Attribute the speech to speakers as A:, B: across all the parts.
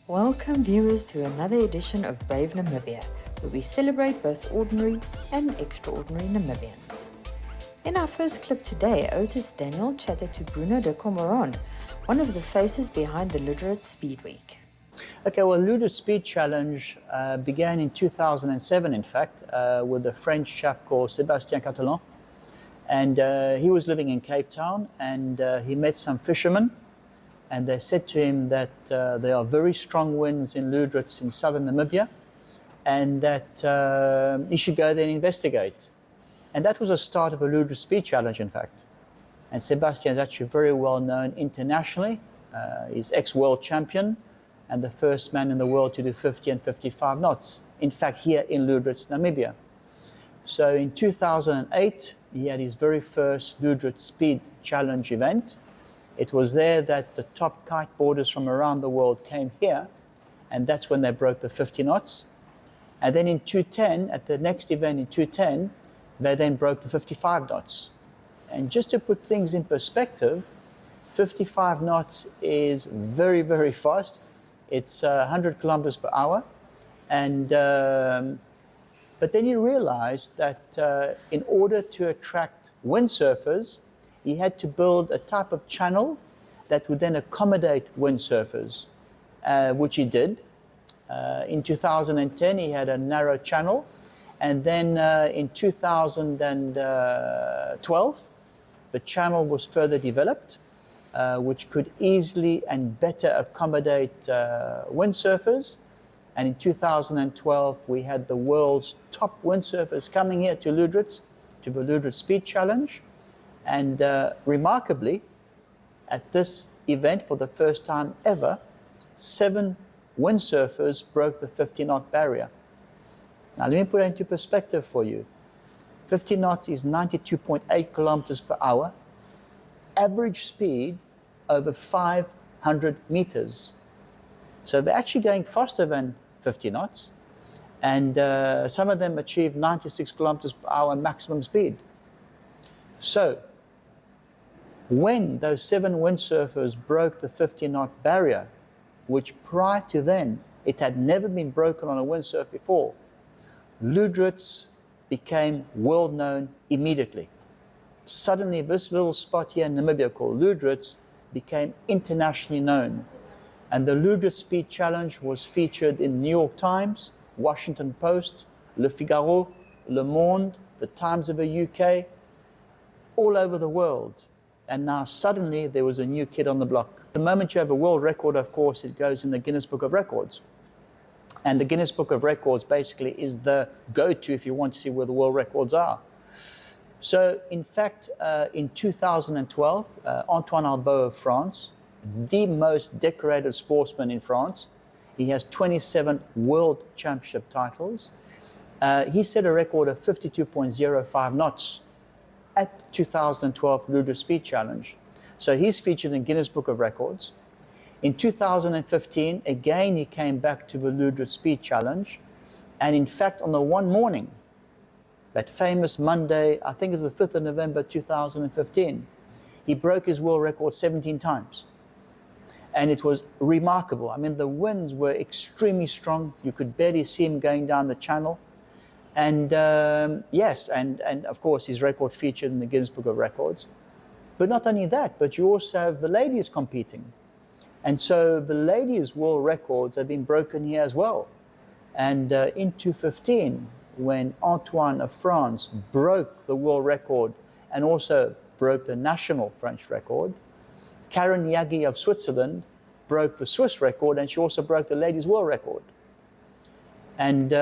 A: Welcome viewers to another edition of Brave Namibia, where we celebrate both ordinary and extraordinary Namibians. In our first clip today, Otis Daniel chatted to Bruno de Comarmond, one of the faces behind the Lüderitz Speed Week.
B: Okay, well, Lüderitz Speed Challenge began in 2007, in fact, with a French chap called Sébastien Catalan. And he was living in Cape Town, and he met some fishermen. And they said to him that there are very strong winds in Lüderitz in southern Namibia, and that he should go there and investigate. And that was the start of a Lüderitz Speed Challenge, in fact. And Sebastian is actually very well known internationally. He's ex-world champion and the first man in the world to do 50 and 55 knots, in fact, here in Lüderitz, Namibia. So in 2008, he had his very first Lüderitz Speed Challenge event. It was there that the top kiteboarders from around the world came here, and that's when they broke the 50 knots. And then in 2010, at the next event in 2010, they then broke the 55 knots. And just to put things in perspective, 55 knots is very, very fast. It's 100 kilometers per hour. And, but then you realize that in order to attract windsurfers, he had to build a type of channel that would then accommodate windsurfers, which he did. In 2010, he had a narrow channel. And then in 2012, the channel was further developed, which could easily and better accommodate windsurfers. And in 2012, we had the world's top windsurfers coming here to Lüderitz, to the Lüderitz Speed Challenge. And remarkably, at this event, for the first time ever, 7 windsurfers broke the 50-knot barrier. Now, let me put it into perspective for you. 50 knots is 92.8 kilometers per hour, average speed over 500 meters. So they're actually going faster than 50 knots, and some of them achieve 96 kilometers per hour maximum speed. So, when those 7 windsurfers broke the 50-knot barrier, which prior to then, it had never been broken on a windsurf before, Lüderitz became world-known immediately. Suddenly, this little spot here in Namibia called Lüderitz became internationally known. And the Lüderitz Speed Challenge was featured in the New York Times, Washington Post, Le Figaro, Le Monde, the Times of the UK, all over the world. And now suddenly there was a new kid on the block. The moment you have a world record, of course, it goes in the Guinness Book of Records. And the Guinness Book of Records basically is the go-to if you want to see where the world records are. So in fact, in 2012, Antoine Albo of France, the most decorated sportsman in France, he has 27 world championship titles. He set a record of 52.05 knots at the 2012 Lüderitz Speed Challenge. So he's featured in Guinness Book of Records. In 2015, again, he came back to the Lüderitz Speed Challenge. And in fact, on the one morning, that famous Monday, I think it was the 5th of November, 2015, he broke his world record 17 times. And it was remarkable. I mean, the winds were extremely strong. You could barely see him going down the channel. And yes, and of course, his record featured in the Guinness Book of Records. But not only that, but you also have the ladies competing. And so the ladies' world records have been broken here as well. And in 2015, when Antoine of France broke the world record and also broke the national French record, Karen Yagi of Switzerland broke the Swiss record, and she also broke the ladies' world record. And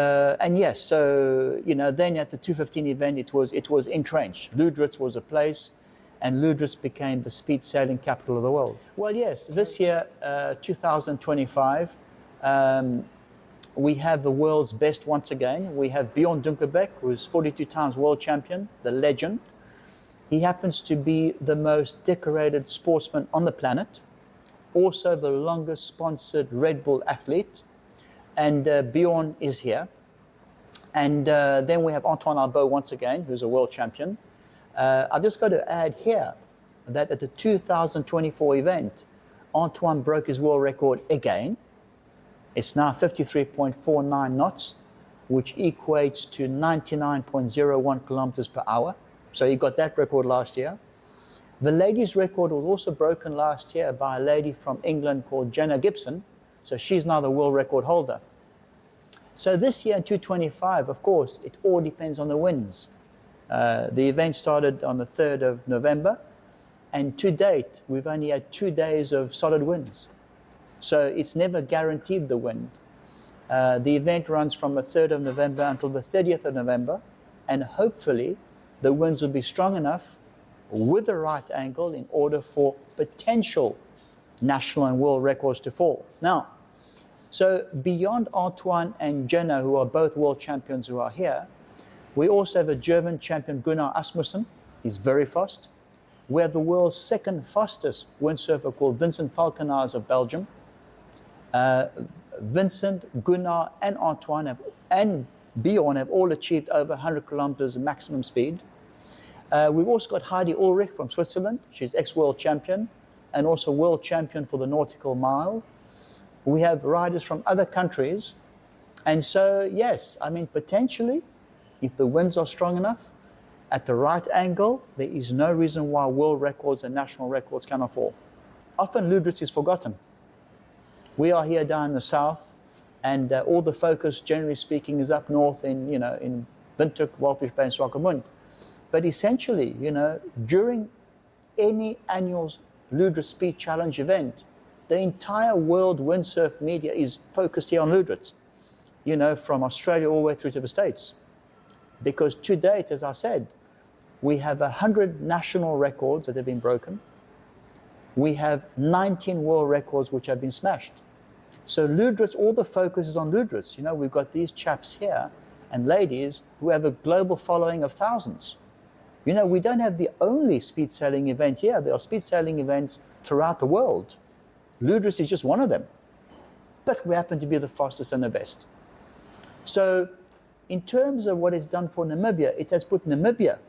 B: yes, so, you know, then at the 2015 event, it was entrenched. Lüderitz was a place, and Lüderitz became the speed sailing capital of the world. Well, yes, this year, 2025, we have the world's best once again. We have Bjorn Dunkerbeck, who's 42 times world champion, the legend. He happens to be the most decorated sportsman on the planet, also the longest sponsored Red Bull athlete. And Bjorn is here. And then we have Antoine Albo once again, who's a world champion. I've just got to add here that at the 2024 event, Antoine broke his world record again. It's now 53.49 knots, which equates to 99.01 kilometers per hour. So he got that record last year. The ladies' record was also broken last year by a lady from England called Jenna Gibson. So she's now the world record holder. So this year in 225, of course, it all depends on the winds. The event started on the 3rd of November, and to date, we've only had 2 days of solid winds. So it's never guaranteed the wind. The event runs from the 3rd of November until the 30th of November, and hopefully the winds will be strong enough with the right angle in order for potential national and world records to fall. Now, so beyond Antoine and Jenna, who are both world champions who are here, we also have a German champion, Gunnar Asmussen. He's very fast. We have the world's second fastest windsurfer called Vincent Falconaars of Belgium. Vincent, Gunnar, and Antoine and Bjorn have all achieved over 100 kilometers maximum speed. We've also got Heidi Ulrich from Switzerland. She's ex-world champion and also world champion for the nautical mile. We have riders from other countries. And so, yes, I mean, potentially, if the winds are strong enough, at the right angle, there is no reason why world records and national records cannot fall. Often Lüderitz is forgotten. We are here down in the south, and all the focus, generally speaking, is up north in Windhoek, Walvis Bay, and Swakopmund. But essentially, during any annual Lüderitz Speed Challenge event, the entire world windsurf media is focused here on Lüderitz, from Australia all the way through to the States. Because to date, as I said, we have 100 national records that have been broken. We have 19 world records which have been smashed. So Lüderitz, all the focus is on Lüderitz. We've got these chaps here and ladies who have a global following of thousands. We don't have the only speed sailing event here. There are speed sailing events throughout the world. Lüderitz is just one of them. But we happen to be the fastest and the best. So in terms of what it's done for Namibia, it has put Namibia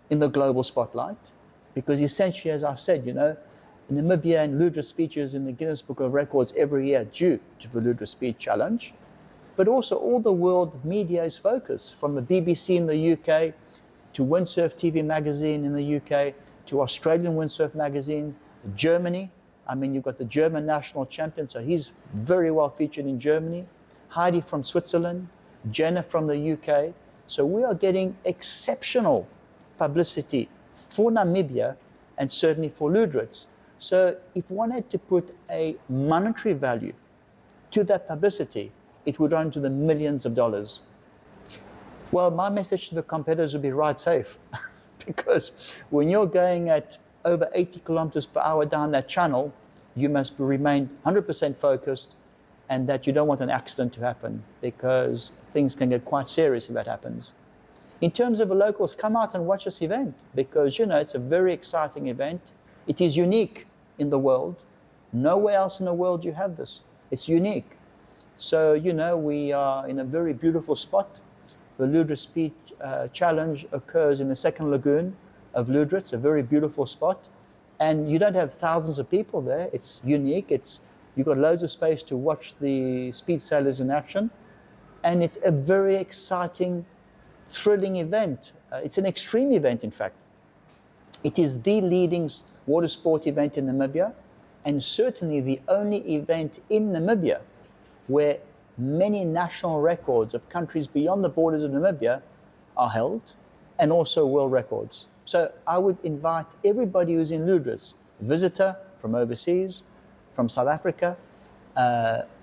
B: in the global spotlight because essentially, as I said, Namibia and Lüderitz features in the Guinness Book of Records every year due to the Lüderitz Speed Challenge. But also all the world media is focused, from the BBC in the UK to Windsurf TV magazine in the UK to Australian windsurf magazines, Germany. I mean, you've got the German national champion, so he's very well featured in Germany. Heidi from Switzerland, Jenna from the UK. So we are getting exceptional publicity for Namibia and certainly for Lüderitz. So if one had to put a monetary value to that publicity, it would run to the millions of dollars. Well, my message to the competitors would be ride safe because when you're going at over 80 kilometers per hour down that channel, you must remain 100% focused and that you don't want an accident to happen because things can get quite serious if that happens. In terms of the locals, come out and watch this event because, it's a very exciting event. It is unique in the world. Nowhere else in the world you have this. It's unique. So, we are in a very beautiful spot. The Lüderitz Speed Challenge occurs in the second lagoon of Lüderitz, a very beautiful spot. And you don't have thousands of people there. It's unique. You've got loads of space to watch the speed sailors in action. And it's a very exciting, thrilling event. It's an extreme event, in fact. It is the leading water sport event in Namibia, and certainly the only event in Namibia where many national records of countries beyond the borders of Namibia are held, and also world records. So I would invite everybody who's in Lüderitz, visitor from overseas, from South Africa,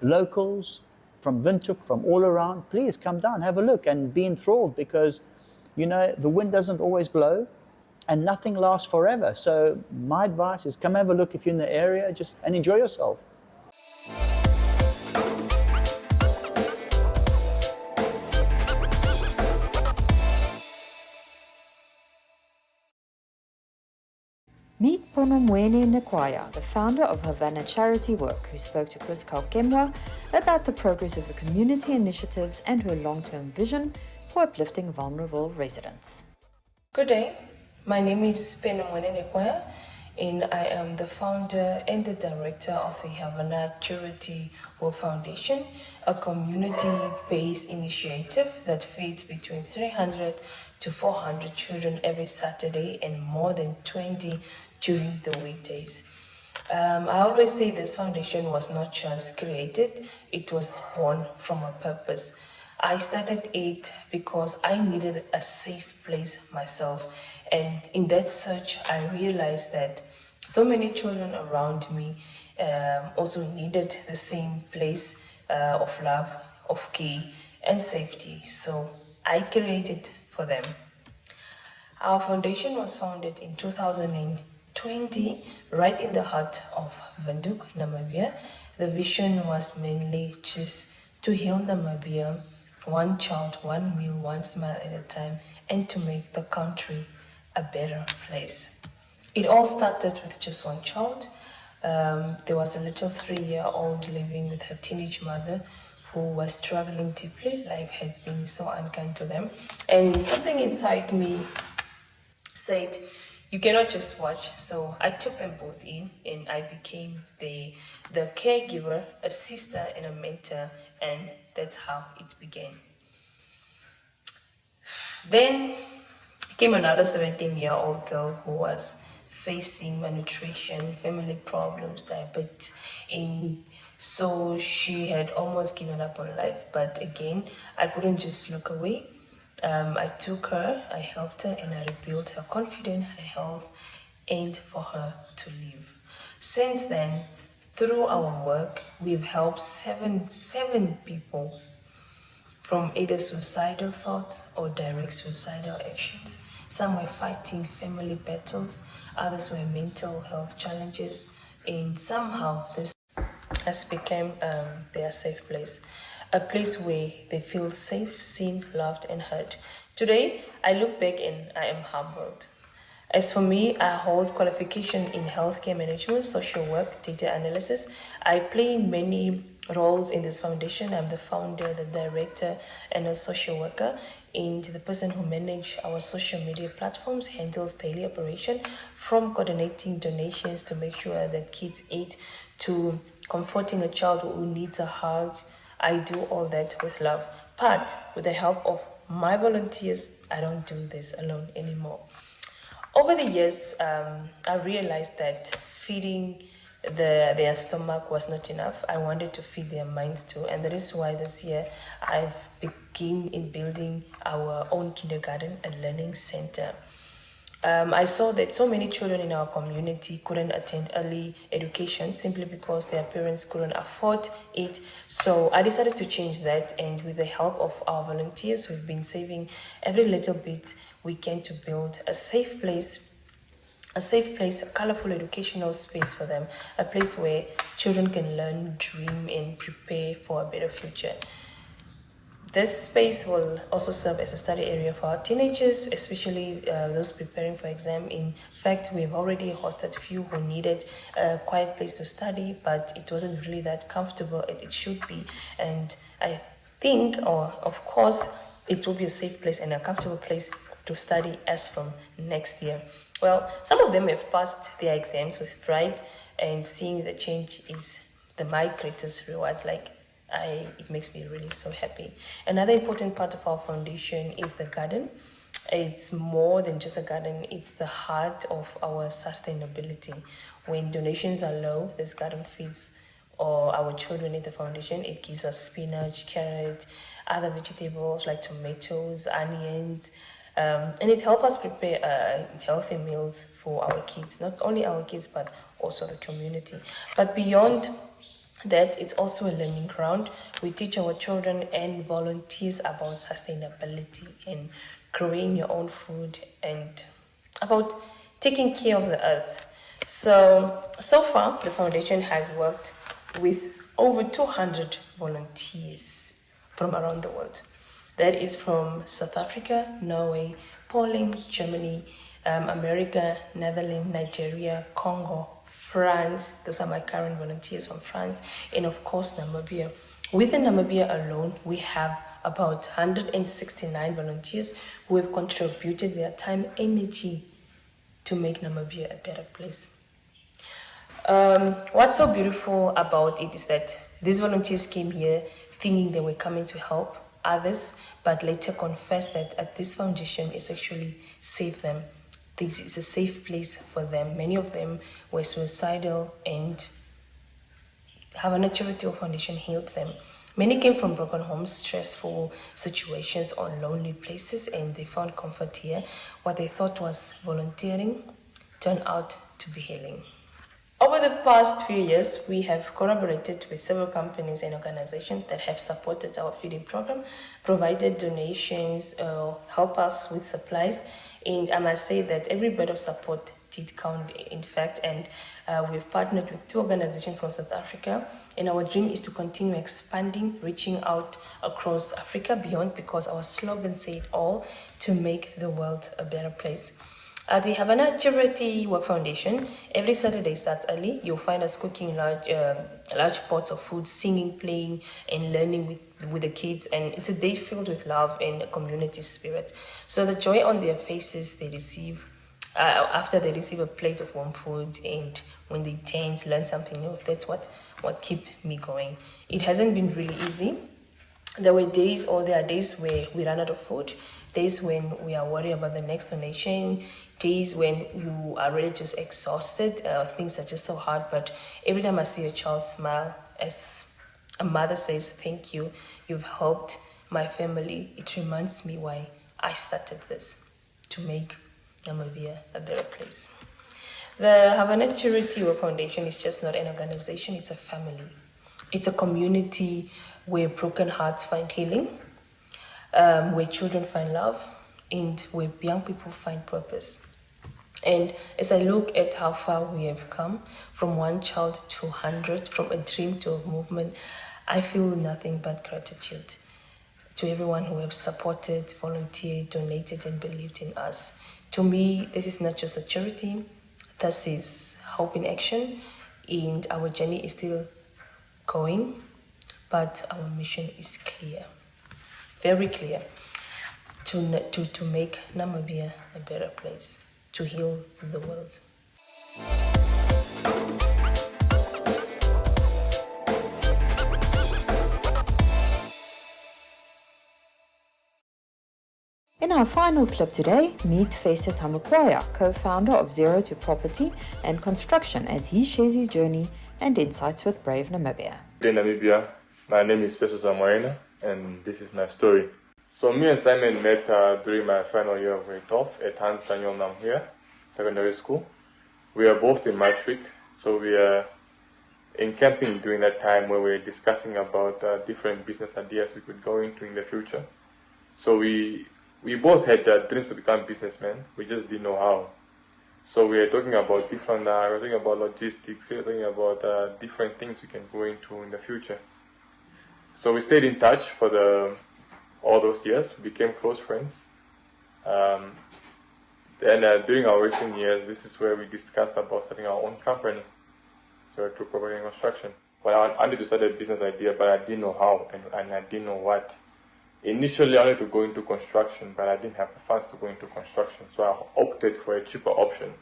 B: locals, from Windhoek, from all around, please come down, have a look and be enthralled because, the wind doesn't always blow and nothing lasts forever. So my advice is come have a look if you're in the area and enjoy yourself.
A: Meet Penomwene Nekwaya, the founder of Havanna Charity Work, who spoke to Chris Kalkemwa about the progress of her community initiatives and her long-term vision for uplifting vulnerable residents.
C: Good day. My name is Penomwene Nekwaya, and I am the founder and the director of the Havanna Charity Work Foundation, a community-based initiative that feeds between 300 to 400 children every Saturday and more than 20 during the weekdays. I always say this foundation was not just created, it was born from a purpose. I started it because I needed a safe place myself, and in that search, I realized that so many children around me also needed the same place of love, of care, and safety. So I created for them. Our foundation was founded in 2020, right in the heart of Windhoek, Namibia. The vision was mainly just to heal Namibia, one child, one meal, one smile at a time, and to make the country a better place. It all started with just one child. There was a little 3-year-old living with her teenage mother who was struggling deeply. Life had been so unkind to them. And something inside me said, you cannot just watch. So I took them both in and I became the caregiver, a sister and a mentor, and that's how it began. Then came another 17-year-old girl who was facing malnutrition, family problems, diabetes, and so she had almost given up on life. But again, I couldn't just look away. I took her, I helped her, and I rebuilt her confidence, her health, and for her to live. Since then, through our work, we've helped seven people from either suicidal thoughts or direct suicidal actions. Some were fighting family battles, others were mental health challenges, and somehow this has become their safe place. A place where they feel safe, seen, loved, and heard. Today, I look back and I am humbled. As for me, I hold qualification in healthcare management, social work, data analysis. I play many roles in this foundation. I'm the founder, the director, and a social worker. And the person who manages our social media platforms, handles daily operation, from coordinating donations to make sure that kids eat, to comforting a child who needs a hug. I do all that with love. But with the help of my volunteers, I don't do this alone anymore. Over the years, I realized that feeding their stomach was not enough. I wanted to feed their minds too, and that is why this year I've begun in building our own kindergarten and learning center. I saw that so many children in our community couldn't attend early education simply because their parents couldn't afford it. So I decided to change that, and with the help of our volunteers, we've been saving every little bit we can to build a safe place, a colorful educational space for them, a place where children can learn, dream, and prepare for a better future. This space will also serve as a study area for our teenagers, especially those preparing for exam. In fact, we've already hosted a few who needed a quiet place to study, but it wasn't really that comfortable as it should be. And I think, or of course, it will be a safe place and a comfortable place to study as from next year. Well, some of them have passed their exams with pride, and seeing the change is my greatest reward. It makes me really so happy. Another important part of our foundation is the garden. It's more than just a garden, it's the heart of our sustainability. When donations are low, this garden feeds or our children in the foundation. It gives us spinach, carrot, other vegetables like tomatoes, onions, and it helps us prepare healthy meals for our kids, not only our kids, but also the community. But beyond that, it's also a learning ground. We teach our children and volunteers about sustainability and growing your own food and about taking care of the earth. So far, the foundation has worked with over 200 volunteers from around the world. That is from South Africa, Norway, Poland, Germany, America, Netherlands, Nigeria, Congo, France. Those are my current volunteers from France, and of course Namibia. Within Namibia alone, we have about 169 volunteers who have contributed their time, energy to make Namibia a better place. What's so beautiful about it is that these volunteers came here thinking they were coming to help others, but later confessed that at this foundation is actually save them. This is a safe place for them. Many of them were suicidal, and Havanna Charity Work Foundation healed them. Many came from broken homes, stressful situations, or lonely places, and they found comfort here. What they thought was volunteering turned out to be healing. Over the past few years, we have collaborated with several companies and organizations that have supported our feeding program, provided donations, help us with supplies, and I must say that every bit of support did count, in fact, and we've partnered with 2 organizations from South Africa, and our dream is to continue expanding, reaching out across Africa beyond, because our slogan said all, to make the world a better place. At the Havanna Charity Work Foundation, every Saturday starts early. You'll find us cooking large pots of food, singing, playing, and learning with the kids. And it's a day filled with love and a community spirit. So the joy on their faces they receive after they receive a plate of warm food, and when they dance, learn something new, that's what keep me going. It hasn't been really easy. There are days where we run out of food, days when we are worried about the next donation, days when you are really just exhausted, things are just so hard. But every time I see a child smile, as a mother says, thank you, you've helped my family, it reminds me why I started this, to make Namibia a better place. The Havanna Charity Work Foundation is just not an organization, it's a family. It's a community where broken hearts find healing, where children find love, and where young people find purpose. And as I look at how far we have come, from 1 child to 100, from a dream to a movement, I feel nothing but gratitude to everyone who have supported, volunteered, donated, and believed in us. To me, this is not just a charity, this is hope in action, and our journey is still going, but our mission is clear, very clear, to make Namibia a better place, to heal the world.
A: In our final clip today, meet Festus Hamukwaya, co-founder of Zero to Property and Construction, as he shares his journey and insights with Brave Namibia.
D: Brave Namibia, my name is Festus Hamukwaya, and this is my story. So me and Simon met during my final year of grade 12 at Hans Daniel Namhia Secondary School. We are both in matric, so we are in camping during that time where we were discussing about different business ideas we could go into in the future. So we both had dreams to become businessmen, we just didn't know how. So we were talking about different, we were talking about logistics, we were talking about different things we can go into in the future. So we stayed in touch for all those years, became close friends. Then during our recent years, this is where we discussed about starting our own company, so to property and construction. Well, I wanted to start a business idea, but I didn't know how and I didn't know what. Initially, I wanted to go into construction, but I didn't have the funds to go into construction, so I opted for a cheaper option.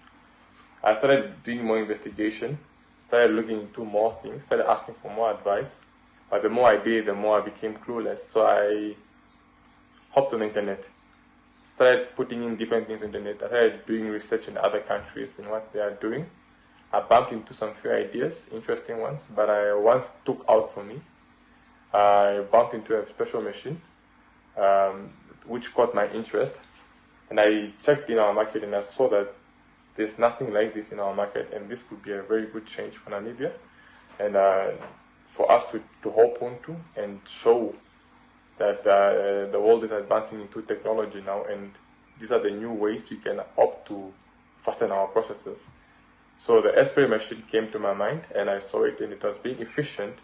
D: I started doing more investigation, started looking into more things, started asking for more advice, but the more I did, the more I became clueless. So I hopped on the internet, started putting in different things on the internet. I started doing research in other countries and what they are doing. I bumped into some few ideas, interesting ones, but once took out for me. I bumped into a special machine, which caught my interest, and I checked in our market and I saw that there's nothing like this in our market, and this could be a very good change for Namibia, and for us to hop onto and show that the world is advancing into technology now, and these are the new ways we can opt to fasten our processes. So the S-Spray machine came to my mind, and I saw it, and it was being efficient.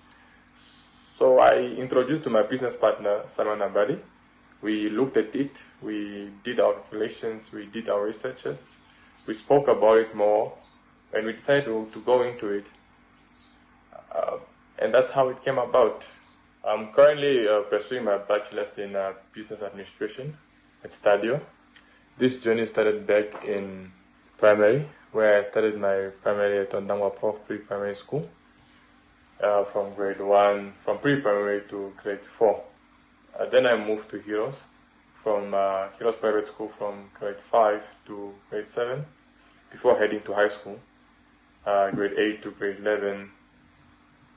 D: So I introduced to my business partner, Simon Abadi. We looked at it, we did our calculations, we did our researches, we spoke about it more, and we decided to go into it. And that's how it came about. I'm currently pursuing my bachelor's in business administration at Stadio. This journey started back in primary, where I started my primary at Ondangwa Prof Pre-Primary School, from pre-primary to grade 4. Then I moved to Heroes, from Heroes Private School from grade 5 to grade 7, before heading to high school, grade 8 to grade 11,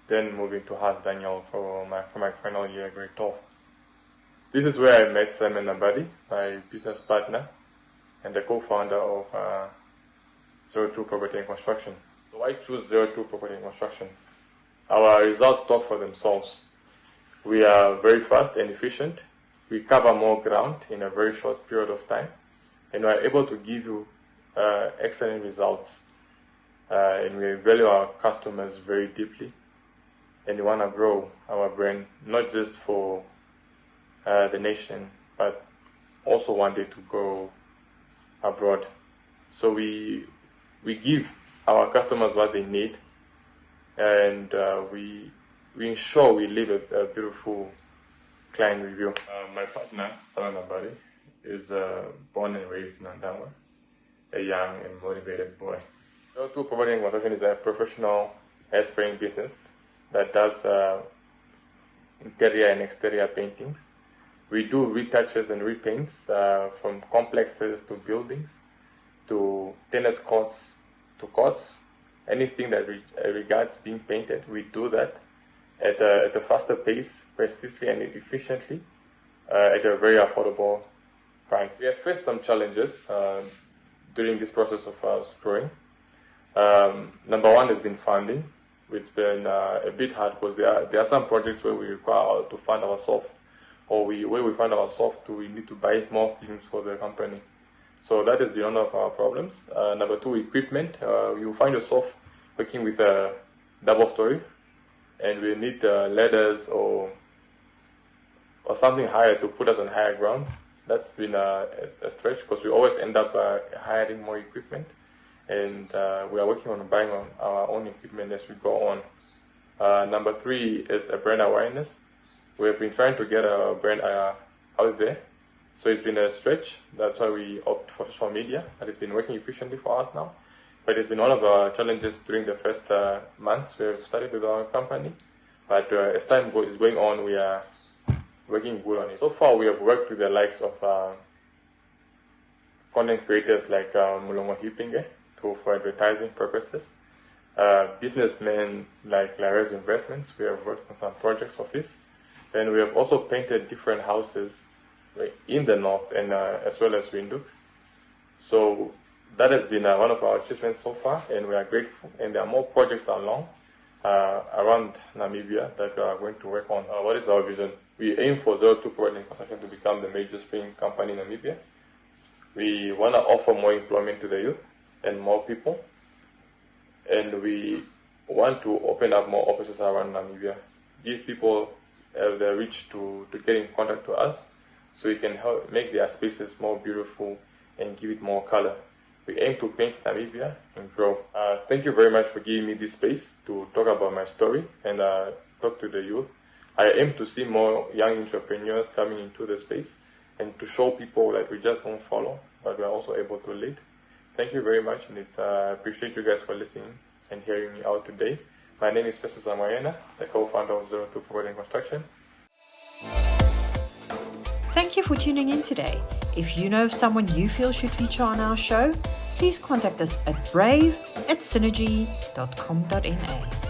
D: then moving to Haas Daniel for my final year, grade 12. This is where I met Simon Abadi, my business partner and the co-founder of 02 Property and Construction. So I choose 02 Property and Construction. Our results talk for themselves. We are very fast and efficient. We cover more ground in a very short period of time, and we are able to give you excellent results. And we value our customers very deeply, and we want to grow our brand, not just for the nation, but also one day to go abroad. So we give our customers what they need, and we ensure we leave a beautiful client review. My partner, Simon Abadi, is born and raised in Ondangwa, a young and motivated boy. 02 Property and Construction is a professional hair-spraying business that does interior and exterior paintings. We do retouches and repaints from complexes to buildings, to tennis courts, to courts. Anything that regards being painted, we do that at a faster pace, precisely and efficiently, at a very affordable price. We have faced some challenges during this process of us growing. Number one has been funding, which has been a bit hard because there are some projects where we require to fund ourselves, or where we find ourselves we need to buy more things for the company. So that has been one of our problems. Number two, equipment. You find yourself working with a double story, and we need ladders or something higher to put us on higher ground. That's been a stretch because we always end up hiring more equipment, and we are working on buying our own equipment as we go on. Number three is a brand awareness. We have been trying to get our brand out there, so it's been a stretch. That's why we opt for social media. That has been working efficiently for us now, but it's been one of our challenges during the first months we have started with our company. But as time is going on, we are working good on it. So far, we have worked with the likes of content creators like Mulongo Hipinge for advertising purposes, businessmen like Larry's Investments. We have worked on some projects of his, and we have also painted different houses in the north and as well as Windhoek. So that has been one of our achievements so far, and we are grateful. And there are more projects along around Namibia that we are going to work on. What is our vision? We aim for 02 Property and Construction to become the major spraying company in Namibia. We want to offer more employment to the youth and more people, and we want to open up more offices around Namibia, give people the reach to get in contact to us, so we can help make their spaces more beautiful and give it more color. We aim to paint Namibia and grow. Thank you very much for giving me this space to talk about my story and talk to the youth. I aim to see more young entrepreneurs coming into the space and to show people that we just don't follow, but we are also able to lead. Thank you very much, and I appreciate you guys for listening and hearing me out today. My name is Festus Hamukwaya, the co-founder of 02 Property and Construction.
A: Thank you for tuning in today. If you know of someone you feel should feature on our show, please contact us at brave@synergy.com.na.